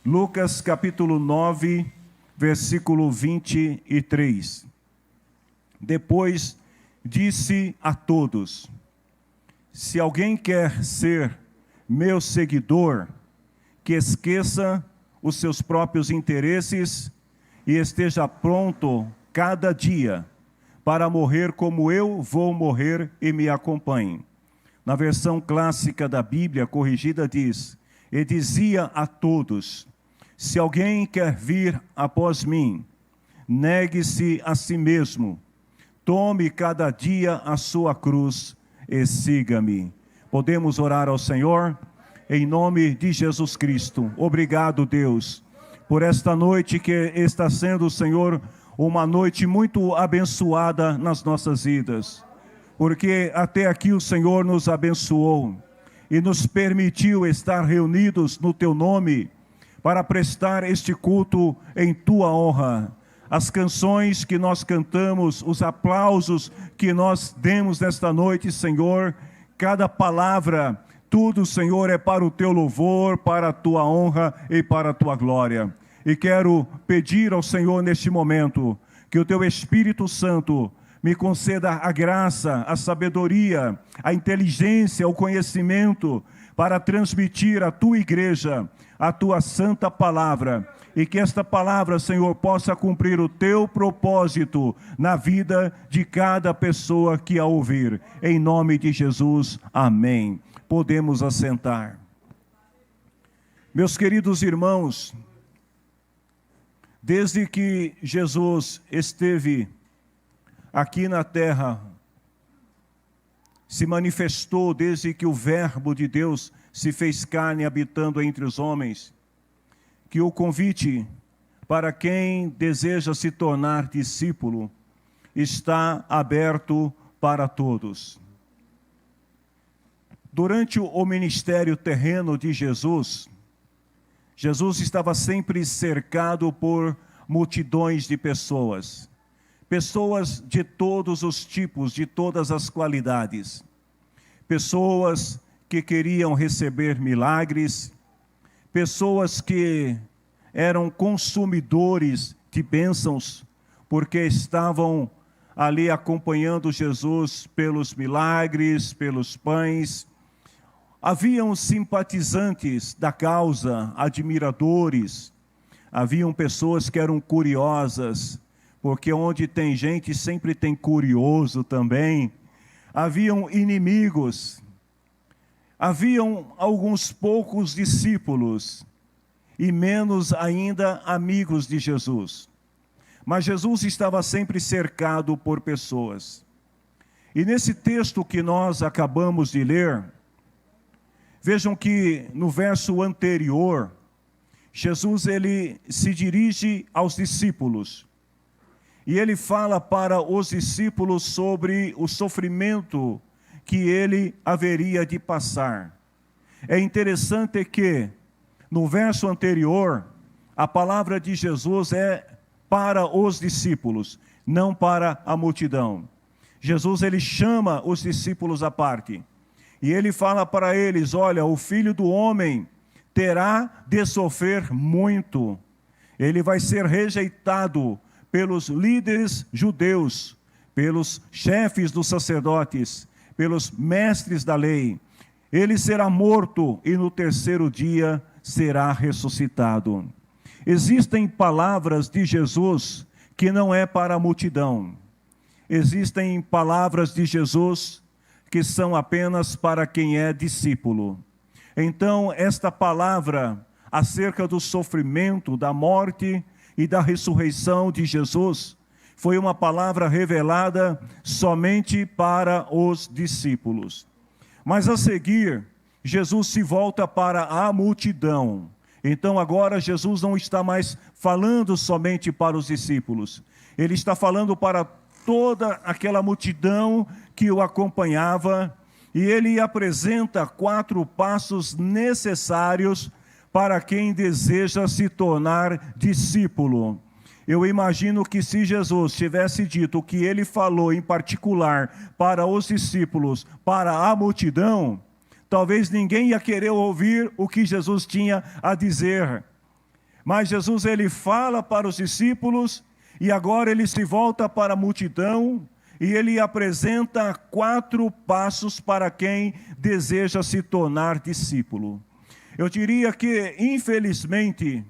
Lucas capítulo 9, versículo 23. Depois disse a todos: se alguém quer ser meu seguidor, que esqueça os seus próprios interesses e esteja pronto cada dia para morrer como eu vou morrer e me acompanhe. Na versão clássica da Bíblia corrigida diz: e dizia a todos: se alguém quer vir após mim, negue-se a si mesmo, tome cada dia a sua cruz e siga-me. Podemos orar ao Senhor? Em nome de Jesus Cristo. Obrigado, Deus, por esta noite que está sendo, Senhor, uma noite muito abençoada nas nossas vidas. Porque até aqui o Senhor nos abençoou e nos permitiu estar reunidos no Teu nome para prestar este culto em Tua honra. As canções que nós cantamos, os aplausos que nós demos nesta noite, Senhor, cada palavra, tudo, Senhor, é para o Teu louvor, para a Tua honra e para a Tua glória. E quero pedir ao Senhor neste momento que o Teu Espírito Santo me conceda a graça, a sabedoria, a inteligência, o conhecimento para transmitir à Tua igreja a Tua santa palavra. E que esta palavra, Senhor, possa cumprir o Teu propósito na vida de cada pessoa que a ouvir. Em nome de Jesus, amém. Podemos assentar. Meus queridos irmãos, desde que Jesus esteve aqui na terra, se manifestou, desde que o Verbo de Deus se fez carne habitando entre os homens, que o convite para quem deseja se tornar discípulo está aberto para todos. Durante o ministério terreno de Jesus, Jesus estava sempre cercado por multidões de pessoas. Pessoas de todos os tipos, de todas as qualidades. Pessoas que queriam receber milagres, pessoas que eram consumidores de bênçãos, porque estavam ali acompanhando Jesus pelos milagres, pelos pães. Haviam simpatizantes da causa, admiradores. Haviam pessoas que eram curiosas, porque onde tem gente sempre tem curioso também. Haviam inimigos. Haviam alguns poucos discípulos e menos ainda amigos de Jesus. Mas Jesus estava sempre cercado por pessoas. E nesse texto que nós acabamos de ler, vejam que no verso anterior, Jesus ele se dirige aos discípulos. E ele fala para os discípulos sobre o sofrimento que ele haveria de passar. É interessante que, no verso anterior, a palavra de Jesus é para os discípulos, não para a multidão. Jesus ele chama os discípulos à parte. E ele fala para eles: olha, o Filho do Homem terá de sofrer muito. Ele vai ser rejeitado pelos líderes judeus, pelos chefes dos sacerdotes, pelos mestres da lei. Ele será morto e no terceiro dia será ressuscitado. Existem palavras de Jesus que não é para a multidão. Existem palavras de Jesus que são apenas para quem é discípulo. Então, esta palavra acerca do sofrimento, da morte e da ressurreição de Jesus foi uma palavra revelada somente para os discípulos. Mas a seguir, Jesus se volta para a multidão. Então agora Jesus não está mais falando somente para os discípulos. Ele está falando para toda aquela multidão que o acompanhava. E ele apresenta 4 passos necessários para quem deseja se tornar discípulo. Eu imagino que se Jesus tivesse dito o que ele falou em particular para os discípulos, para a multidão, talvez ninguém ia querer ouvir o que Jesus tinha a dizer. Mas Jesus, ele fala para os discípulos, e agora ele se volta para a multidão, e ele apresenta 4 passos para quem deseja se tornar discípulo. Eu diria que, infelizmente,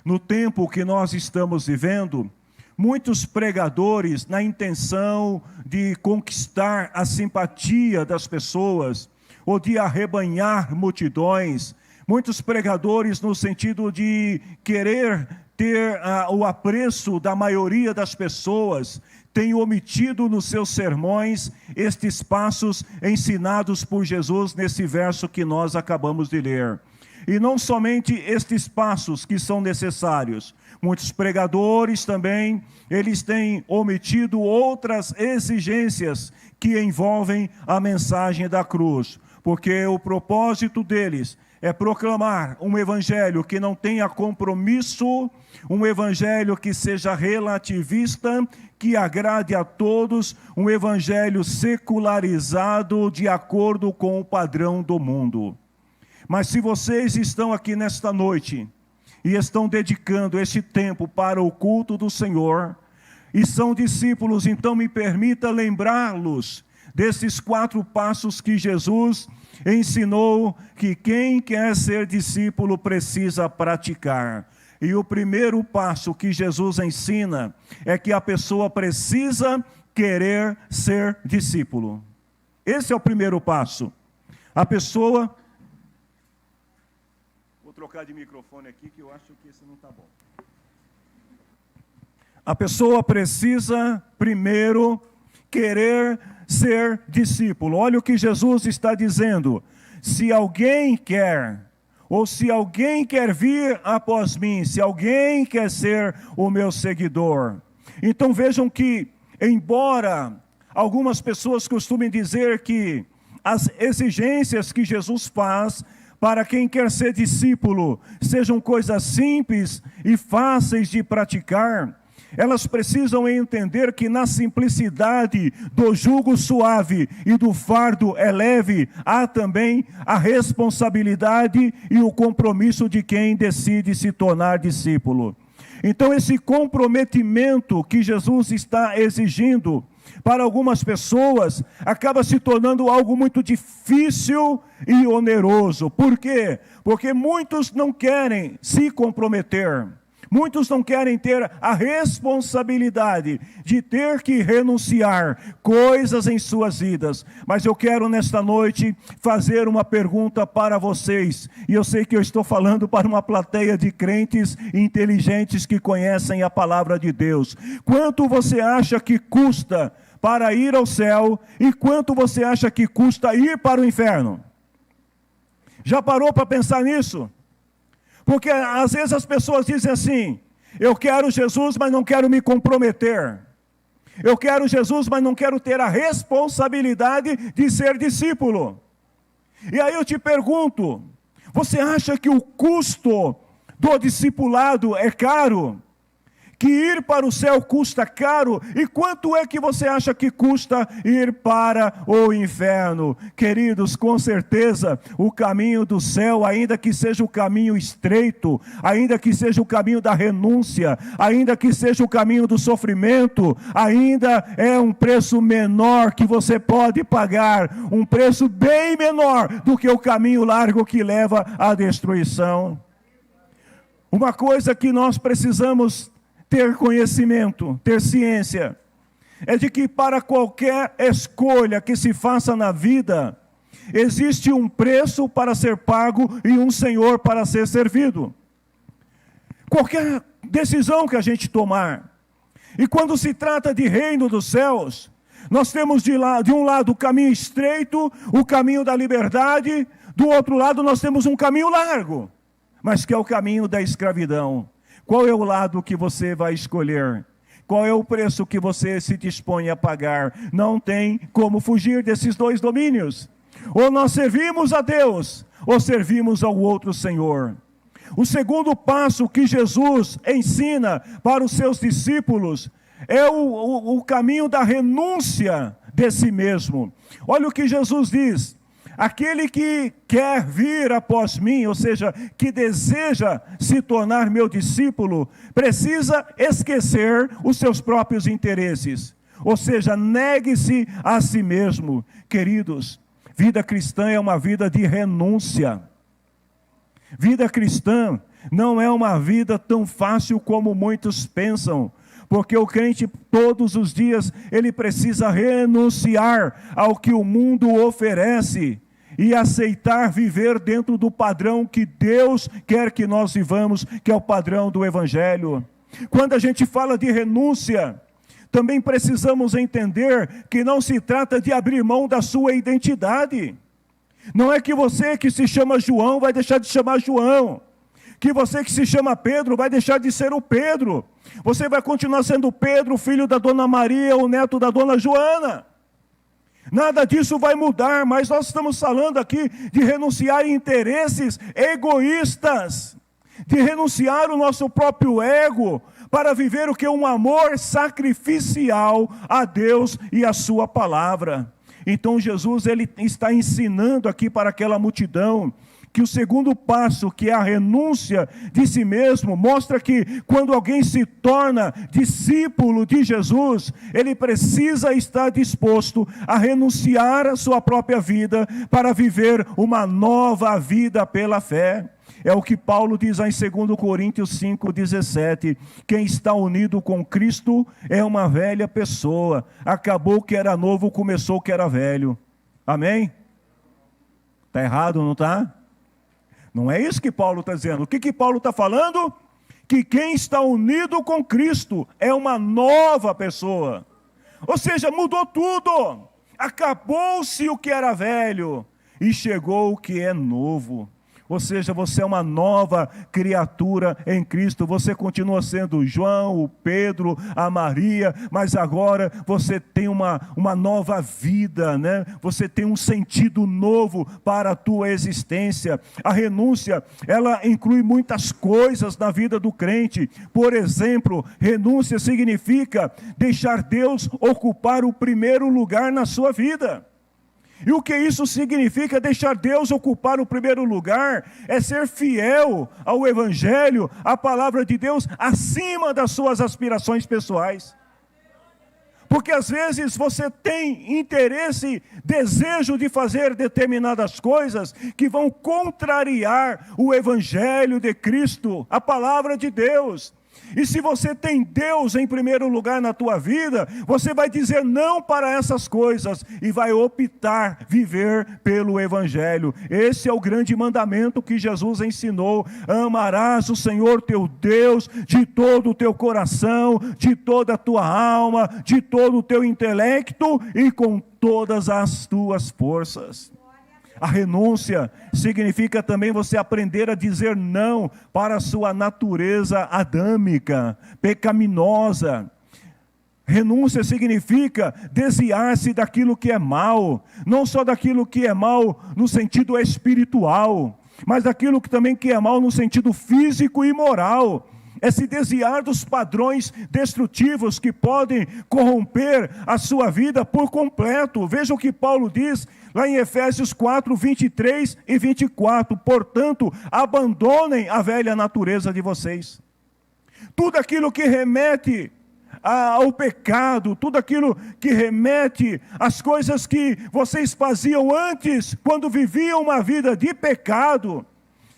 no tempo que nós estamos vivendo, muitos pregadores, na intenção de conquistar a simpatia das pessoas, ou de arrebanhar multidões, muitos pregadores no sentido de querer ter o apreço da maioria das pessoas, têm omitido nos seus sermões estes passos ensinados por Jesus nesse verso que nós acabamos de ler. E não somente estes passos que são necessários, muitos pregadores também, eles têm omitido outras exigências que envolvem a mensagem da cruz, porque o propósito deles é proclamar um evangelho que não tenha compromisso, um evangelho que seja relativista, que agrade a todos, um evangelho secularizado de acordo com o padrão do mundo. Mas se vocês estão aqui nesta noite e estão dedicando este tempo para o culto do Senhor, e são discípulos, então me permita lembrá-los desses 4 passos que Jesus ensinou que quem quer ser discípulo precisa praticar. E o primeiro passo que Jesus ensina é que a pessoa precisa querer ser discípulo. Esse é o primeiro passo. A pessoa... Vou trocar de microfone aqui que eu acho que esse não está bom. A pessoa precisa primeiro querer ser discípulo. Olha o que Jesus está dizendo. Se alguém quer, ou se alguém quer vir após mim, se alguém quer ser o meu seguidor. Então vejam que, embora algumas pessoas costumem dizer que as exigências que Jesus faz para quem quer ser discípulo sejam coisas simples e fáceis de praticar, elas precisam entender que na simplicidade do jugo suave e do fardo leve, há também a responsabilidade e o compromisso de quem decide se tornar discípulo. Então esse comprometimento que Jesus está exigindo para algumas pessoas acaba se tornando algo muito difícil e oneroso. Por quê? Porque muitos não querem se comprometer. Muitos não querem ter a responsabilidade de ter que renunciar coisas em suas vidas. Mas eu quero nesta noite fazer uma pergunta para vocês. E eu sei que eu estou falando para uma plateia de crentes inteligentes que conhecem a palavra de Deus. Quanto você acha que custa para ir ao céu e quanto você acha que custa ir para o inferno? Já parou para pensar nisso? Porque às vezes as pessoas dizem assim, eu quero Jesus, mas não quero me comprometer. Eu quero Jesus, mas não quero ter a responsabilidade de ser discípulo. E aí eu te pergunto, você acha que o custo do discipulado é caro? Que ir para o céu custa caro? E quanto é que você acha que custa ir para o inferno? Queridos, com certeza, o caminho do céu, ainda que seja o caminho estreito, ainda que seja o caminho da renúncia, ainda que seja o caminho do sofrimento, ainda é um preço menor que você pode pagar, um preço bem menor do que o caminho largo que leva à destruição. Uma coisa que nós precisamos ter conhecimento, ter ciência, é de que para qualquer escolha que se faça na vida, existe um preço para ser pago e um Senhor para ser servido. Qualquer decisão que a gente tomar, e quando se trata de reino dos céus, nós temos de um lado o caminho estreito, o caminho da liberdade, do outro lado nós temos um caminho largo, mas que é o caminho da escravidão. Qual é o lado que você vai escolher? Qual é o preço que você se dispõe a pagar? Não tem como fugir desses dois domínios. Ou nós servimos a Deus, ou servimos ao outro Senhor. O segundo passo que Jesus ensina para os seus discípulos é o caminho da renúncia de si mesmo. Olha o que Jesus diz. Aquele que quer vir após mim, ou seja, que deseja se tornar meu discípulo, precisa esquecer os seus próprios interesses. Ou seja, negue-se a si mesmo. Queridos, vida cristã é uma vida de renúncia. Vida cristã não é uma vida tão fácil como muitos pensam. Porque o crente, todos os dias, ele precisa renunciar ao que o mundo oferece e aceitar viver dentro do padrão que Deus quer que nós vivamos, que é o padrão do Evangelho. Quando a gente fala de renúncia, também precisamos entender que não se trata de abrir mão da sua identidade. Não é que você que se chama João vai deixar de chamar João. Que você que se chama Pedro vai deixar de ser o Pedro. Você vai continuar sendo Pedro, filho da dona Maria, o neto da dona Joana. Nada disso vai mudar, mas nós estamos falando aqui de renunciar a interesses egoístas, de renunciar o nosso próprio ego, para viver o que é um amor sacrificial a Deus e a sua palavra. Então Jesus, ele está ensinando aqui para aquela multidão, que o segundo passo, que é a renúncia de si mesmo, mostra que quando alguém se torna discípulo de Jesus, ele precisa estar disposto a renunciar à sua própria vida para viver uma nova vida pela fé. É o que Paulo diz em 2 Coríntios 5,17, quem está unido com Cristo é uma velha pessoa, acabou que era novo, começou que era velho. Amém? Está errado, não está? Não é isso que Paulo está dizendo. O que Paulo está falando? Que quem está unido com Cristo é uma nova pessoa. Ou seja, mudou tudo. Acabou-se o que era velho e chegou o que é novo. Ou seja, você é uma nova criatura em Cristo. Você continua sendo o João, o Pedro, a Maria, mas agora você tem uma nova vida, né? Você tem um sentido novo para a tua existência. A renúncia, ela inclui muitas coisas na vida do crente. Por exemplo, renúncia significa deixar Deus ocupar o primeiro lugar na sua vida. E o que isso significa? Deixar Deus ocupar o primeiro lugar é ser fiel ao Evangelho, à palavra de Deus, acima das suas aspirações pessoais. Porque às vezes você tem interesse, desejo de fazer determinadas coisas que vão contrariar o Evangelho de Cristo, a palavra de Deus. E se você tem Deus em primeiro lugar na tua vida, você vai dizer não para essas coisas e vai optar viver pelo Evangelho. Esse é o grande mandamento que Jesus ensinou: amarás o Senhor teu Deus de todo o teu coração, de toda a tua alma, de todo o teu intelecto e com todas as tuas forças. A renúncia significa também você aprender a dizer não para a sua natureza adâmica, pecaminosa. Renúncia significa desviar-se daquilo que é mal, não só daquilo que é mal no sentido espiritual, mas daquilo que também que é mal no sentido físico e moral. É se desviar dos padrões destrutivos que podem corromper a sua vida por completo. Veja o que Paulo diz lá em Efésios 4, 23 e 24. Portanto, abandonem a velha natureza de vocês. Tudo aquilo que remete ao pecado, tudo aquilo que remete às coisas que vocês faziam antes, quando viviam uma vida de pecado,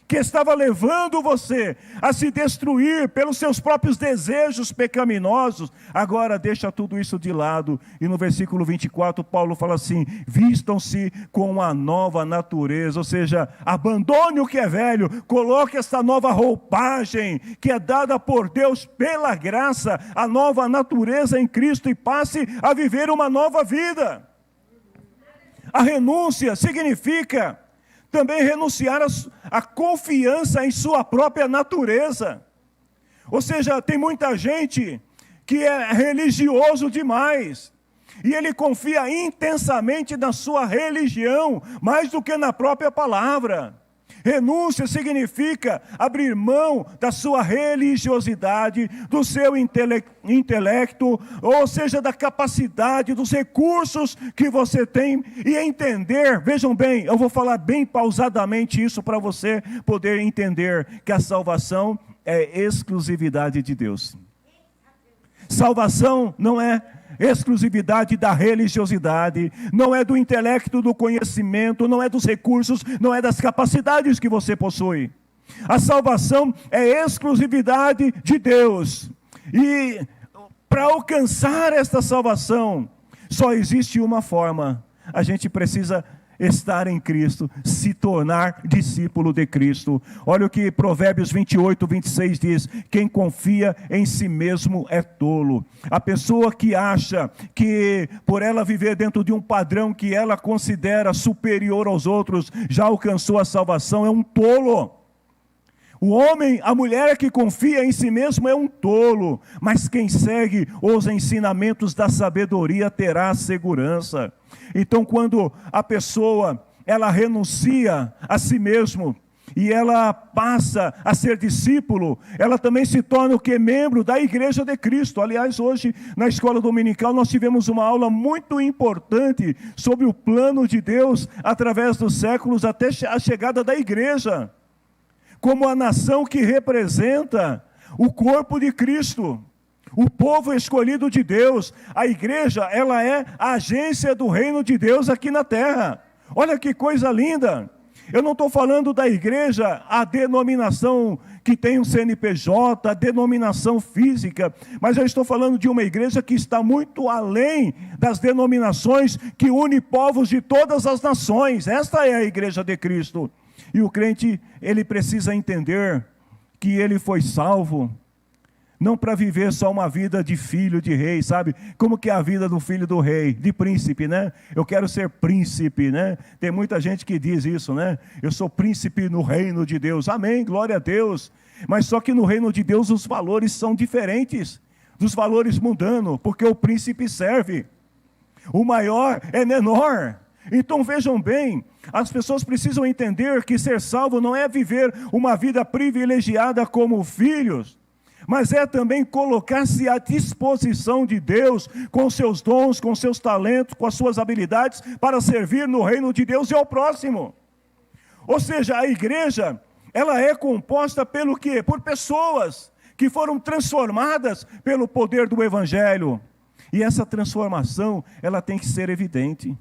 que estava levando você a se destruir pelos seus próprios desejos pecaminosos, agora deixa tudo isso de lado. E no versículo 24, Paulo fala assim: vistam-se com a nova natureza, ou seja, abandone o que é velho, coloque essa nova roupagem, que é dada por Deus pela graça, a nova natureza em Cristo, e passe a viver uma nova vida. A renúncia significa também renunciar a confiança em sua própria natureza. Ou seja, tem muita gente que é religioso demais, e ele confia intensamente na sua religião, mais do que na própria palavra. Renúncia significa abrir mão da sua religiosidade, do seu intelecto, ou seja, da capacidade, dos recursos que você tem, e entender, vejam bem, eu vou falar bem pausadamente isso para você poder entender que a salvação é exclusividade de Deus. Salvação não é exclusividade da religiosidade, não é do intelecto, do conhecimento, não é dos recursos, não é das capacidades que você possui. A salvação é exclusividade de Deus. E para alcançar esta salvação, só existe uma forma: a gente precisa estar em Cristo, se tornar discípulo de Cristo. Olha o que Provérbios 28, 26 diz: quem confia em si mesmo é tolo. A pessoa que acha que por ela viver dentro de um padrão que ela considera superior aos outros, já alcançou a salvação, é um tolo. O homem, a mulher que confia em si mesmo é um tolo, mas quem segue os ensinamentos da sabedoria terá segurança. Então, quando a pessoa, ela renuncia a si mesmo e ela passa a ser discípulo, ela também se torna o que? Membro da Igreja de Cristo. Aliás, hoje, na escola dominical, nós tivemos uma aula muito importante sobre o plano de Deus através dos séculos até a chegada da igreja, como a nação que representa o corpo de Cristo, o povo escolhido de Deus. A igreja, ela é a agência do reino de Deus aqui na terra. Olha que coisa linda. Eu não estou falando da igreja, a denominação que tem um CNPJ, a denominação física, mas eu estou falando de uma igreja que está muito além das denominações, que une povos de todas as nações. Esta é a igreja de Cristo. E o crente, ele precisa entender que ele foi salvo, não para viver só uma vida de filho de rei, sabe? Como que é a vida do filho do rei, de príncipe, né? Eu quero ser príncipe, né? Tem muita gente que diz isso, né? Eu sou príncipe no reino de Deus. Amém, glória a Deus. Mas só que no reino de Deus os valores são diferentes dos valores mundanos, porque o príncipe serve. O maior é menor. Então vejam bem, as pessoas precisam entender que ser salvo não é viver uma vida privilegiada como filhos, mas é também colocar-se à disposição de Deus, com seus dons, com seus talentos, com as suas habilidades, para servir no reino de Deus e ao próximo. Ou seja, a igreja, ela é composta pelo quê? Por pessoas que foram transformadas pelo poder do Evangelho. E essa transformação, ela tem que ser evidente.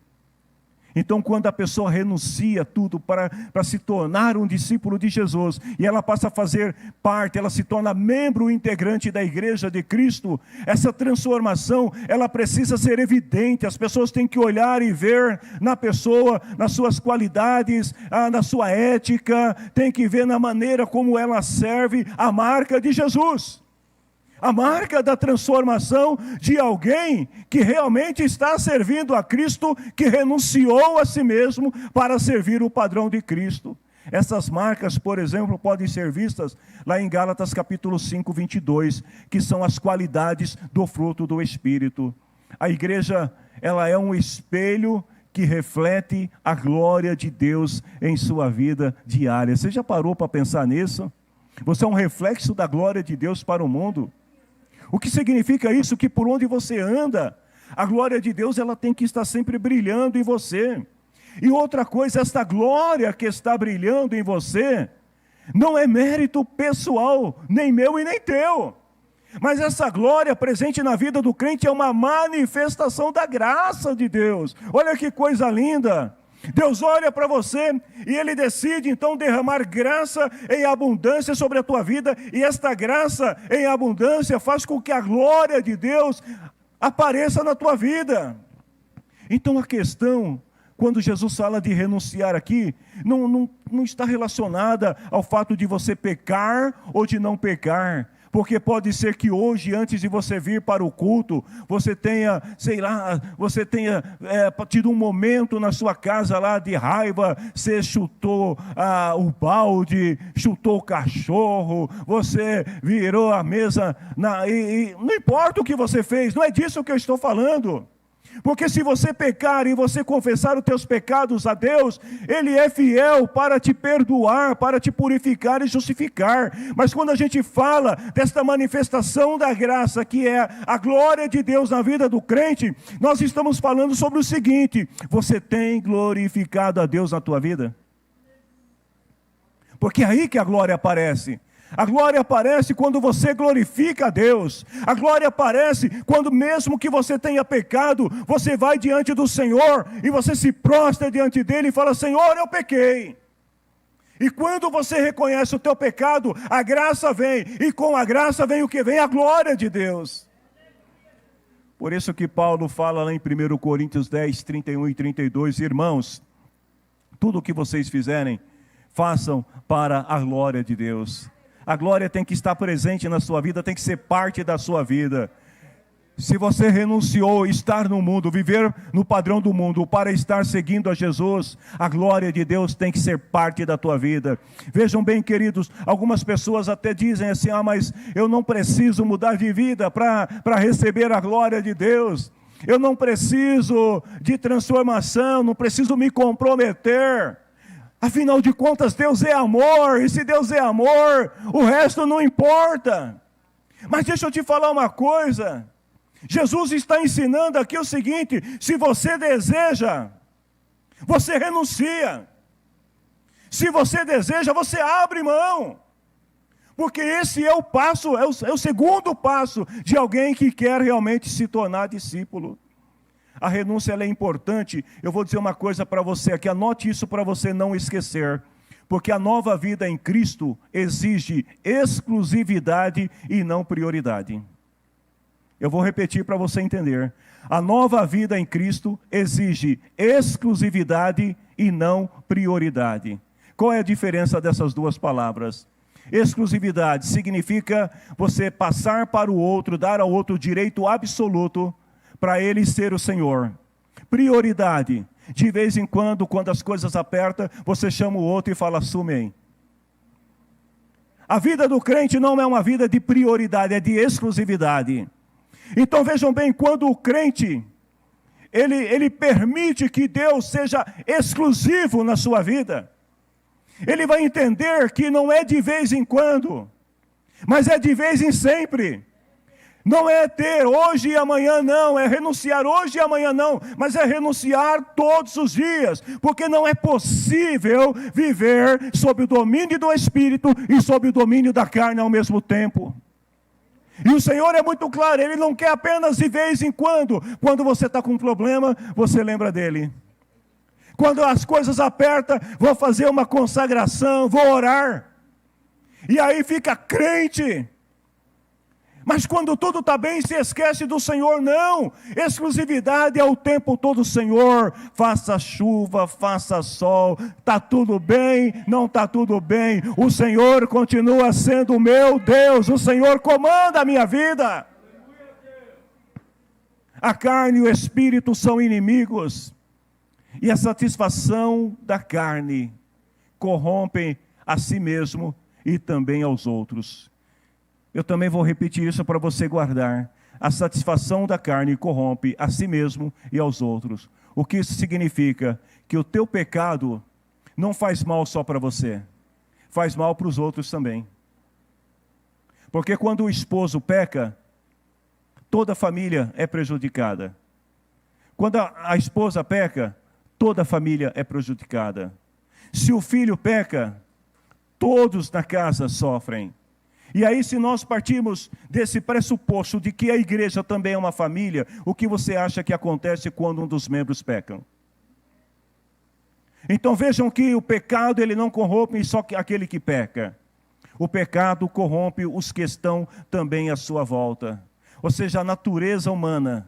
Então, quando a pessoa renuncia tudo para se tornar um discípulo de Jesus, e ela passa a fazer parte, ela se torna membro integrante da igreja de Cristo, essa transformação, ela precisa ser evidente. As pessoas têm que olhar e ver na pessoa, nas suas qualidades, na sua ética, tem que ver na maneira como ela serve, a marca de Jesus. A marca da transformação de alguém que realmente está servindo a Cristo, que renunciou a si mesmo para servir o padrão de Cristo. Essas marcas, por exemplo, podem ser vistas lá em Gálatas capítulo 5, 22, que são as qualidades do fruto do Espírito. A igreja, ela é um espelho que reflete a glória de Deus em sua vida diária. Você já parou para pensar nisso? Você é um reflexo da glória de Deus para o mundo. O que significa isso? Que por onde você anda, a glória de Deus, ela tem que estar sempre brilhando em você. E outra coisa, esta glória que está brilhando em você, não é mérito pessoal, nem meu e nem teu. Mas essa glória presente na vida do crente é uma manifestação da graça de Deus. Olha que coisa linda. Deus olha para você e Ele decide então derramar graça em abundância sobre a tua vida, e esta graça em abundância faz com que a glória de Deus apareça na tua vida. Então a questão, quando Jesus fala de renunciar aqui, não está relacionada ao fato de você pecar ou de não pecar. Porque pode ser que hoje, antes de você vir para o culto, você tenha, tido um momento na sua casa lá de raiva, você chutou o balde, chutou o cachorro, você virou a mesa, e não importa o que você fez, não é disso que eu estou falando. Porque se você pecar e você confessar os teus pecados a Deus, Ele é fiel para te perdoar, para te purificar e justificar. Mas quando a gente fala desta manifestação da graça, que é a glória de Deus na vida do crente, nós estamos falando sobre o seguinte: você tem glorificado a Deus na tua vida? Porque é aí que a glória aparece. A glória aparece quando você glorifica a Deus. A glória aparece quando, mesmo que você tenha pecado, você vai diante do Senhor e você se prostra diante dele e fala: Senhor, eu pequei. E quando você reconhece o teu pecado, a graça vem. E com a graça vem o que? Vem a glória de Deus. Por isso que Paulo fala lá em 1 Coríntios 10, 31 e 32, irmãos, tudo o que vocês fizerem, façam para a glória de Deus. A glória tem que estar presente na sua vida, tem que ser parte da sua vida. Se você renunciou a estar no mundo, viver no padrão do mundo, para estar seguindo a Jesus, a glória de Deus tem que ser parte da tua vida. Vejam bem, queridos, algumas pessoas até dizem assim: mas eu não preciso mudar de vida para receber a glória de Deus. Eu não preciso de transformação, não preciso me comprometer. Afinal de contas, Deus é amor, e se Deus é amor, o resto não importa. Mas deixa eu te falar uma coisa, Jesus está ensinando aqui o seguinte: se você deseja, você renuncia. Se você deseja, você abre mão. Porque esse é o passo, é o segundo passo de alguém que quer realmente se tornar discípulo. A renúncia ela é importante. Eu vou dizer uma coisa para você aqui, anote isso para você não esquecer. Porque a nova vida em Cristo exige exclusividade e não prioridade. Eu vou repetir para você entender. A nova vida em Cristo exige exclusividade e não prioridade. Qual é a diferença dessas duas palavras? Exclusividade significa você passar para o outro, dar ao outro direito absoluto, para ele ser o Senhor. Prioridade, de vez em quando as coisas apertam, você chama o outro e fala: assume aí. A vida do crente não é uma vida de prioridade, é de exclusividade. Então vejam bem, quando o crente, ele permite que Deus seja exclusivo na sua vida, ele vai entender que não é de vez em quando, mas é de vez em sempre. Não é ter hoje e amanhã não, é renunciar hoje e amanhã não, mas é renunciar todos os dias, porque não é possível viver sob o domínio do Espírito e sob o domínio da carne ao mesmo tempo. E o Senhor é muito claro, Ele não quer apenas de vez em quando você está com um problema, você lembra dEle. Quando as coisas apertam, vou fazer uma consagração, vou orar, e aí fica crente. Mas quando tudo está bem, se esquece do Senhor. Não, exclusividade é o tempo todo o Senhor. Faça chuva, faça sol, está tudo bem, não está tudo bem, o Senhor continua sendo o meu Deus, o Senhor comanda a minha vida. A carne e o espírito são inimigos, e a satisfação da carne corrompe a si mesmo e também aos outros. Eu também vou repetir isso para você guardar. A satisfação da carne corrompe a si mesmo e aos outros. O que isso significa? Que o teu pecado não faz mal só para você, faz mal para os outros também. Porque quando o esposo peca, toda a família é prejudicada. Quando a esposa peca, toda a família é prejudicada. Se o filho peca, todos na casa sofrem. E aí, se nós partirmos desse pressuposto de que a igreja também é uma família, o que você acha que acontece quando um dos membros pecam? Então vejam que o pecado ele não corrompe só aquele que peca. O pecado corrompe os que estão também à sua volta. Ou seja, a natureza humana,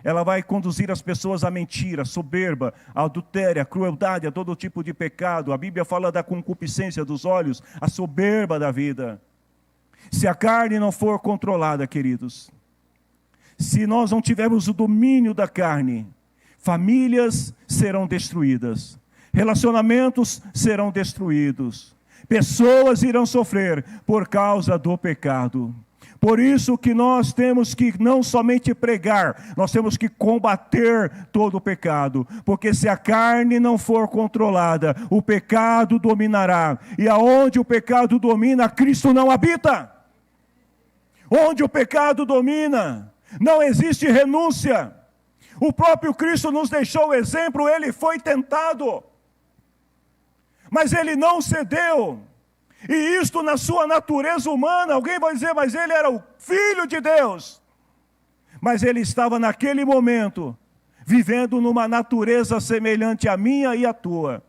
ela vai conduzir as pessoas à mentira, soberba, à adultério, à crueldade, a todo tipo de pecado. A Bíblia fala da concupiscência dos olhos, a soberba da vida. Se a carne não for controlada, queridos, se nós não tivermos o domínio da carne, famílias serão destruídas, relacionamentos serão destruídos, pessoas irão sofrer por causa do pecado. Por isso que nós temos que não somente pregar, nós temos que combater todo o pecado, porque se a carne não for controlada, o pecado dominará, e aonde o pecado domina, Cristo não habita. Onde o pecado domina, não existe renúncia. O próprio Cristo nos deixou o exemplo, ele foi tentado, mas ele não cedeu. E isto na sua natureza humana, alguém vai dizer, mas ele era o Filho de Deus. Mas ele estava naquele momento, vivendo numa natureza semelhante à minha e à tua.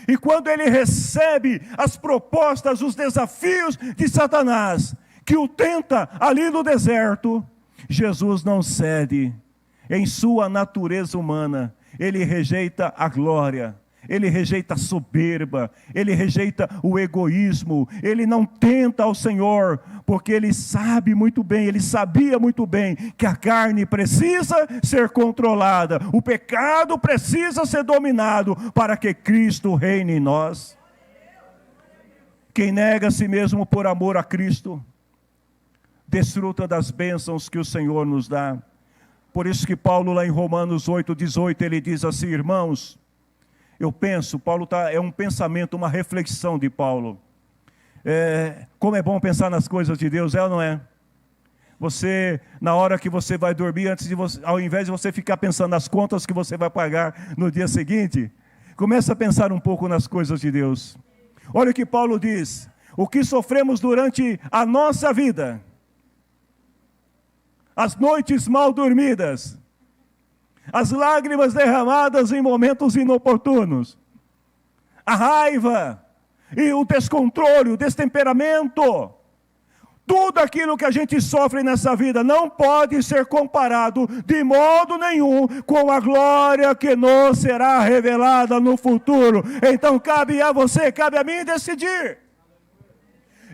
E quando ele recebe as propostas, os desafios de Satanás, que o tenta ali no deserto, Jesus não cede. Em sua natureza humana, ele rejeita a glória. Ele rejeita a soberba, ele rejeita o egoísmo, ele não tenta ao Senhor, porque ele sabe muito bem, ele sabia muito bem que a carne precisa ser controlada, o pecado precisa ser dominado para que Cristo reine em nós. Quem nega a si mesmo por amor a Cristo, desfruta das bênçãos que o Senhor nos dá. Por isso que Paulo lá em Romanos 8:18, ele diz assim, irmãos, eu penso, é um pensamento, uma reflexão de Paulo. Como é bom pensar nas coisas de Deus, é ou não é? Você, na hora que você vai dormir, ao invés de você ficar pensando nas contas que você vai pagar no dia seguinte, começa a pensar um pouco nas coisas de Deus. Olha o que Paulo diz, o que sofremos durante a nossa vida, as noites mal dormidas, as lágrimas derramadas em momentos inoportunos, a raiva e o descontrole, o destemperamento, tudo aquilo que a gente sofre nessa vida não pode ser comparado de modo nenhum com a glória que nos será revelada no futuro. Então cabe a você, cabe a mim decidir.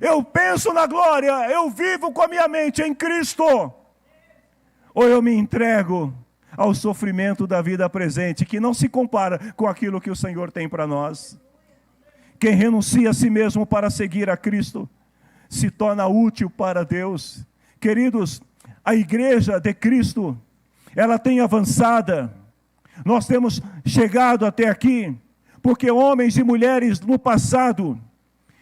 Eu penso na glória, eu vivo com a minha mente em Cristo, ou eu me entrego ao sofrimento da vida presente, que não se compara com aquilo que o Senhor tem para nós. Quem renuncia a si mesmo para seguir a Cristo, se torna útil para Deus. Queridos, a igreja de Cristo, ela tem avançada. Nós temos chegado até aqui, porque homens e mulheres no passado,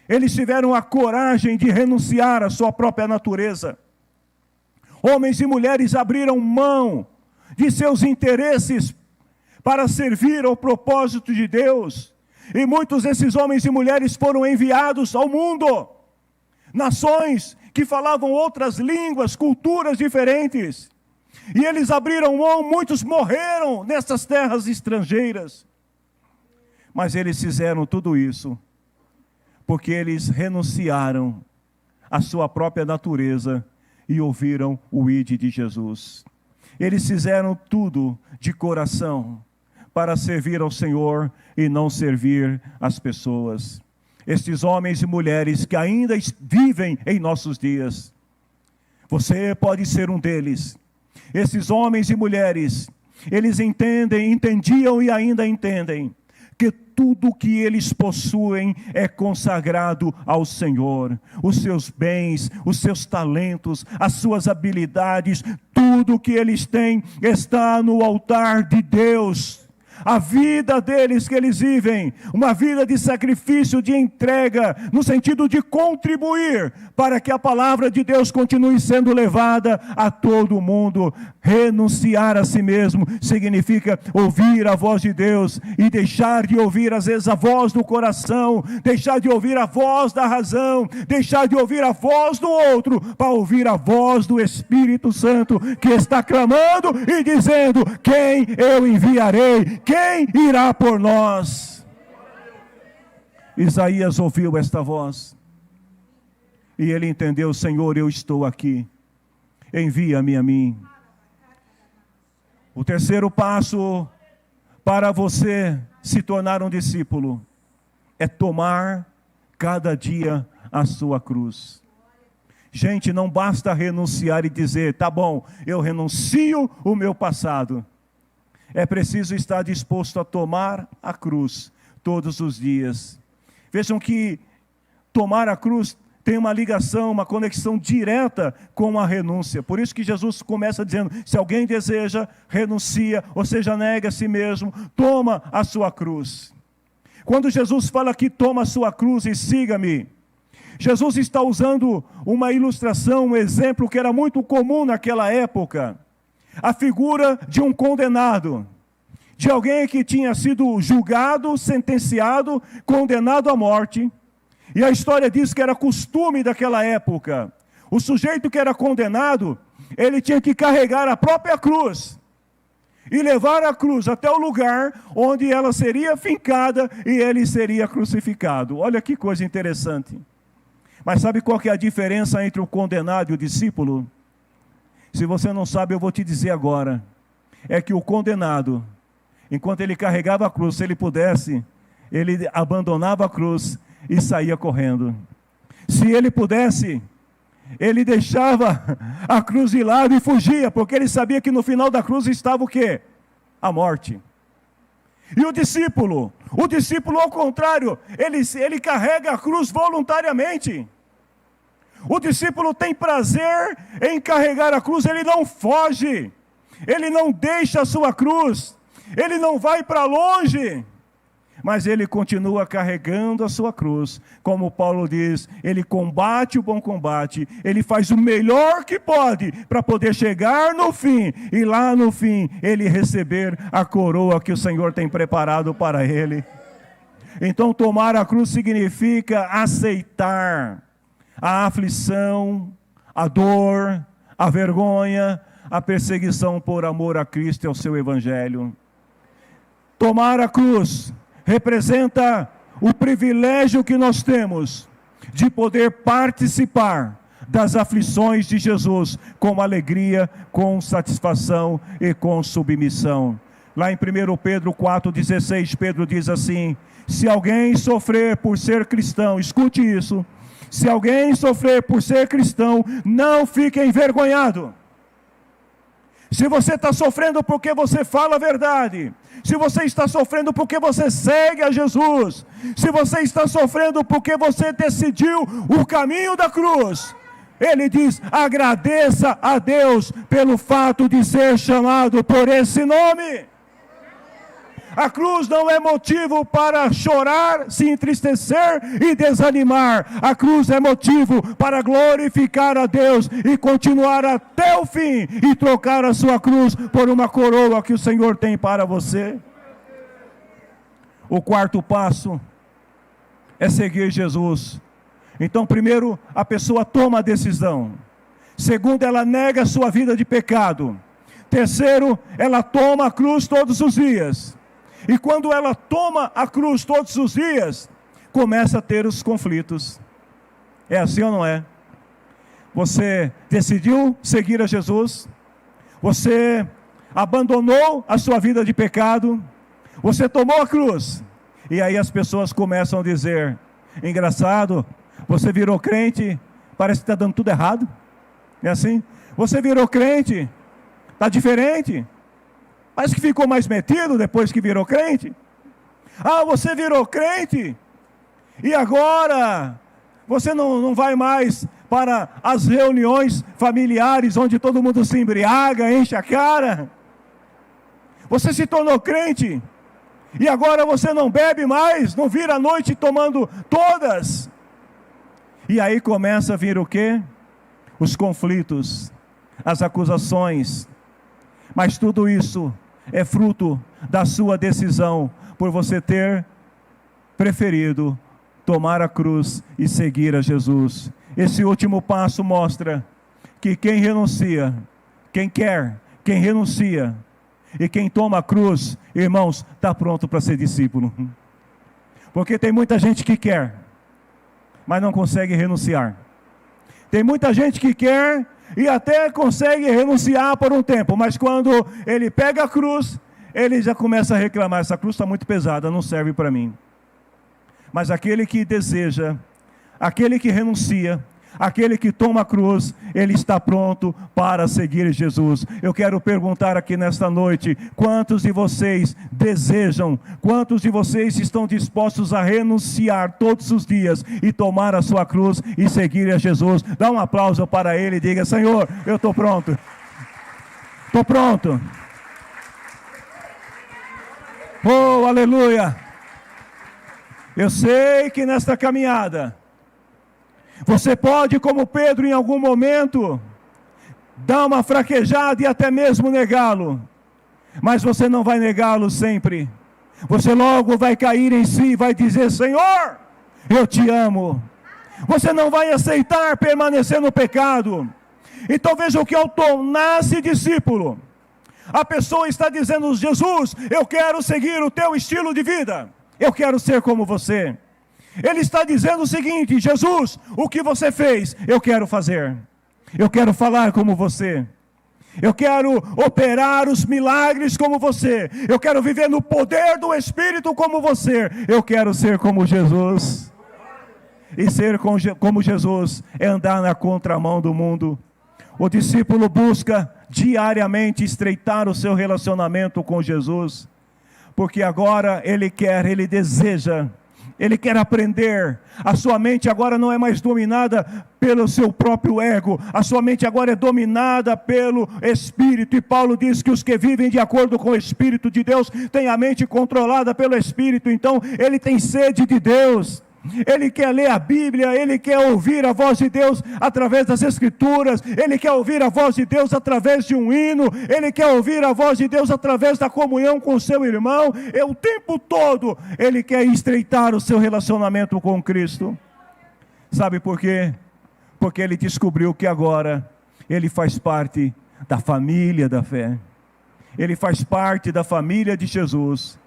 eles tiveram a coragem de renunciar à sua própria natureza. Homens e mulheres abriram mão de seus interesses para servir ao propósito de Deus. E muitos desses homens e mulheres foram enviados ao mundo. Nações que falavam outras línguas, culturas diferentes. E eles abriram mão, muitos morreram nessas terras estrangeiras. Mas eles fizeram tudo isso porque eles renunciaram à sua própria natureza e ouviram o ide de Jesus. Eles fizeram tudo de coração para servir ao Senhor e não servir as pessoas. Estes homens e mulheres que ainda vivem em nossos dias, você pode ser um deles. Esses homens e mulheres, eles entendiam e ainda entendem que tudo que eles possuem é consagrado ao Senhor. Os seus bens, os seus talentos, as suas habilidades, tudo que eles têm está no altar de Deus. A vida deles que eles vivem, uma vida de sacrifício, de entrega, no sentido de contribuir para que a palavra de Deus continue sendo levada a todo mundo. Renunciar a si mesmo significa ouvir a voz de Deus e deixar de ouvir às vezes a voz do coração, deixar de ouvir a voz da razão, deixar de ouvir a voz do outro, para ouvir a voz do Espírito Santo que está clamando e dizendo: quem eu enviarei? Quem irá por nós? Isaías ouviu esta voz e ele entendeu: Senhor, eu estou aqui, envia-me a mim. O terceiro passo para você se tornar um discípulo é tomar cada dia a sua cruz. Gente, não basta renunciar e dizer: tá bom, eu renuncio o meu passado. É preciso estar disposto a tomar a cruz todos os dias. Vejam que tomar a cruz tem uma ligação, uma conexão direta com a renúncia. Por isso que Jesus começa dizendo, se alguém deseja, renuncia, ou seja, nega a si mesmo, toma a sua cruz. Quando Jesus fala que toma a sua cruz e siga-me, Jesus está usando uma ilustração, um exemplo que era muito comum naquela época. A figura de um condenado, de alguém que tinha sido julgado, sentenciado, condenado à morte. E a história diz que era costume daquela época. O sujeito que era condenado, ele tinha que carregar a própria cruz e levar a cruz até o lugar onde ela seria fincada e ele seria crucificado. Olha que coisa interessante. Mas sabe qual que é a diferença entre o condenado e o discípulo? Se você não sabe, eu vou te dizer agora. É que o condenado, enquanto ele carregava a cruz, se ele pudesse, ele abandonava a cruz e saía correndo. Se ele pudesse, ele deixava a cruz de lado e fugia, porque ele sabia que no final da cruz estava o quê? A morte. E o discípulo ao contrário, ele carrega a cruz voluntariamente. O discípulo tem prazer em carregar a cruz, ele não foge, ele não deixa a sua cruz, ele não vai para longe, mas ele continua carregando a sua cruz. Como Paulo diz, ele combate o bom combate, ele faz o melhor que pode para poder chegar no fim, e lá no fim ele receber a coroa que o Senhor tem preparado para ele. Então tomar a cruz significa aceitar a aflição, a dor, a vergonha, a perseguição por amor a Cristo e ao seu Evangelho. Tomar a cruz representa o privilégio que nós temos de poder participar das aflições de Jesus com alegria, com satisfação e com submissão. Lá em 1 Pedro 4,16, Pedro diz assim: se alguém sofrer por ser cristão, escute isso, se alguém sofrer por ser cristão, não fique envergonhado. Se você está sofrendo porque você fala a verdade, se você está sofrendo porque você segue a Jesus, se você está sofrendo porque você decidiu o caminho da cruz, ele diz, agradeça a Deus pelo fato de ser chamado por esse nome. A cruz não é motivo para chorar, se entristecer e desanimar. A cruz é motivo para glorificar a Deus e continuar até o fim e trocar a sua cruz por uma coroa que o Senhor tem para você. O quarto passo é seguir Jesus. Então, primeiro, a pessoa toma a decisão. Segundo, ela nega a sua vida de pecado. Terceiro, ela toma a cruz todos os dias. E quando ela toma a cruz todos os dias, começa a ter os conflitos. É assim ou não é? Você decidiu seguir a Jesus, você abandonou a sua vida de pecado, você tomou a cruz, e aí as pessoas começam a dizer, engraçado, você virou crente, parece que está dando tudo errado. É assim? Você virou crente, está diferente. Parece que ficou mais metido depois que virou crente. Ah, você virou crente e agora você não vai mais para as reuniões familiares onde todo mundo se embriaga, enche a cara. Você se tornou crente e agora você não bebe mais, não vira a noite tomando todas. E aí começa a vir o quê? Os conflitos, as acusações. Mas tudo isso é fruto da sua decisão por você ter preferido tomar a cruz e seguir a Jesus. Esse último passo mostra que quem renuncia, quem quer, quem renuncia e quem toma a cruz, irmãos, está pronto para ser discípulo. Porque tem muita gente que quer, mas não consegue renunciar. Tem muita gente que quer e até consegue renunciar por um tempo, mas quando ele pega a cruz, ele já começa a reclamar, essa cruz está muito pesada, não serve para mim. Mas aquele que deseja, aquele que renuncia, Aquele que toma a cruz, ele está pronto para seguir Jesus. Eu quero perguntar aqui nesta noite, quantos de vocês desejam, quantos de vocês estão dispostos a renunciar todos os dias e tomar a sua cruz e seguir a Jesus? Dá um aplauso para ele e diga: Senhor, eu estou pronto. Estou pronto. Oh, aleluia. Eu sei que nesta caminhada, você pode, como Pedro, em algum momento, dar uma fraquejada e até mesmo negá-lo. Mas você não vai negá-lo sempre. Você logo vai cair em si e vai dizer: Senhor, eu te amo. Você não vai aceitar permanecer no pecado. Então veja o que ao tornar-se discípulo, a pessoa está dizendo: Jesus, eu quero seguir o teu estilo de vida. Eu quero ser como você. Ele está dizendo o seguinte: Jesus, o que você fez, eu quero fazer. Eu quero falar como você. Eu quero operar os milagres como você. Eu quero viver no poder do Espírito como você. Eu quero ser como Jesus. E ser como Jesus é andar na contramão do mundo. O discípulo busca diariamente estreitar o seu relacionamento com Jesus, porque agora ele deseja, ele quer aprender. A sua mente agora não é mais dominada pelo seu próprio ego, a sua mente agora é dominada pelo Espírito, e Paulo diz que os que vivem de acordo com o Espírito de Deus têm a mente controlada pelo Espírito. Então ele tem sede de Deus. Ele quer ler a Bíblia, ele quer ouvir a voz de Deus através das Escrituras, ele quer ouvir a voz de Deus através de um hino, ele quer ouvir a voz de Deus através da comunhão com o seu irmão. O tempo todo ele quer estreitar o seu relacionamento com Cristo. Sabe por quê? Porque ele descobriu que agora ele faz parte da família da fé, ele faz parte da família de Jesus.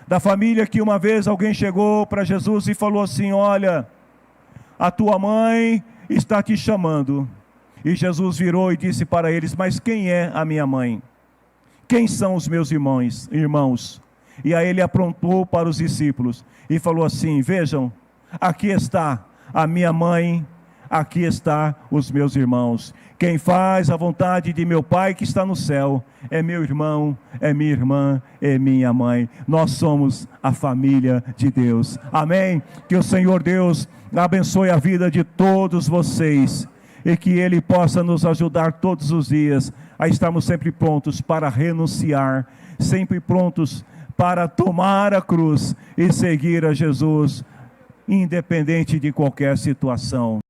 Da família que uma vez alguém chegou para Jesus e falou assim: olha, a tua mãe está te chamando. E Jesus virou e disse para eles: mas quem é a minha mãe? Quem são os meus irmãos? E aí ele aprontou para os discípulos e falou assim: vejam, aqui está a minha mãe, aqui está os meus irmãos. Quem faz a vontade de meu Pai que está no céu é meu irmão, é minha irmã, é minha mãe. Nós somos a família de Deus. Amém? Que o Senhor Deus abençoe a vida de todos vocês e que Ele possa nos ajudar todos os dias a estarmos sempre prontos para renunciar, sempre prontos para tomar a cruz e seguir a Jesus, independente de qualquer situação.